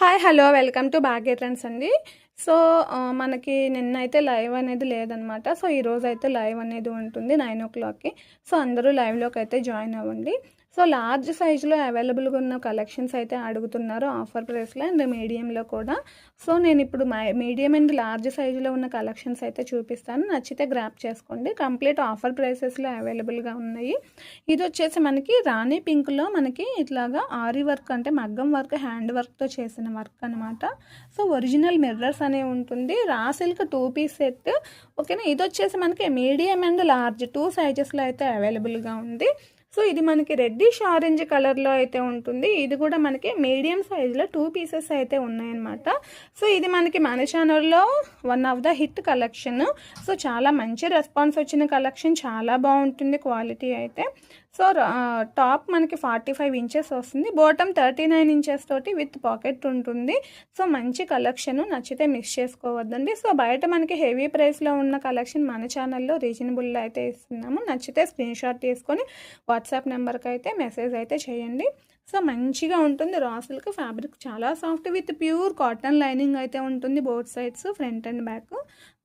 Hi hello welcome to Bhagya trends అండి. So మనకి నిన్నైతే లైవ్ అనేది లేదనమాట. సో ఈరోజు అయితే లైవ్ అనేది ఉంటుంది 9 o'clockకి. సో అందరూ లైవ్లోకి అయితే జాయిన్ అవ్వండి. సో లార్జ్ సైజులో అవైలబుల్గా ఉన్న కలెక్షన్స్ అయితే అడుగుతున్నారు ఆఫర్ ప్రైస్లో అండ్ మీడియంలో కూడా. సో నేను ఇప్పుడు మీడియం అండ్ లార్జ్ సైజులో ఉన్న కలెక్షన్స్ అయితే చూపిస్తాను, నచ్చితే గ్రాప్ చేసుకోండి. కంప్లీట్ ఆఫర్ ప్రైసెస్లో అవైలబుల్గా ఉన్నాయి. ఇది వచ్చేసి మనకి రాణి పింక్లో మనకి ఇట్లాగా ఆరి వర్క్ అంటే మగ్గం వర్క్ హ్యాండ్ వర్క్తో చేసిన వర్క్ అనమాట. సో ఒరిజినల్ మిర్రర్స్ అనేవి ఉంటుంది. Raw silk 2 piece set. ఓకేనా, ఇది వచ్చేసి మనకి మీడియం అండ్ లార్జ్ 2 సైజెస్లో అయితే అవైలబుల్గా ఉంది. సో ఇది మనకి రెడ్డిష్ ఆరెంజ్ కలర్లో అయితే ఉంటుంది. ఇది కూడా మనకి మీడియం సైజులో 2 పీసెస్ అయితే ఉన్నాయన్నమాట. సో ఇది మనకి మన ఛానల్లో one of the hit collection. So చాలా మంచి రెస్పాన్స్ వచ్చిన కలెక్షన్, చాలా బాగుంటుంది క్వాలిటీ అయితే. సో టాప్ మనకి 45 ఇంచెస్ వస్తుంది, బాటమ్ 39 ఇంచెస్ తోటి విత్ పాకెట్ ఉంటుంది. సో మంచి కలెక్షన్, నచ్చితే మిస్ చేసుకోవద్దండి. సో బయట మనకి హెవీ ప్రైస్లో ఉన్న కలెక్షన్ మన ఛానల్లో రీజనబుల్లో అయితే ఇస్తున్నాము. నచ్చితే స్క్రీన్ షాట్ తీసుకొని వాట్సాప్ నెంబర్కి అయితే మెసేజ్ అయితే చేయండి. సో మంచిగా ఉంటుంది. రా సిల్క్ ఫ్యాబ్రిక్ చాలా soft with pure cotton lining అయితే ఉంటుంది both sides, front and back.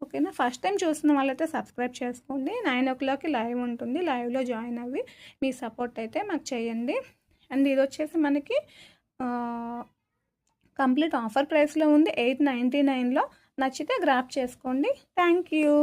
ఓకేనా, ఫస్ట్ టైం చూస్తున్న వాళ్ళైతే సబ్స్క్రైబ్ చేసుకోండి. 9 o'clockకి లైవ్ ఉంటుంది, లైవ్లో జాయిన్ అవ్వి మీ సపోర్ట్ అయితే మాకు చేయండి. అండ్ ఇది వచ్చేసి మనకి కంప్లీట్ ఆఫర్ ప్రైస్లో ఉంది 899లో. నచ్చితే గ్రాప్ చేసుకోండి. Thank you.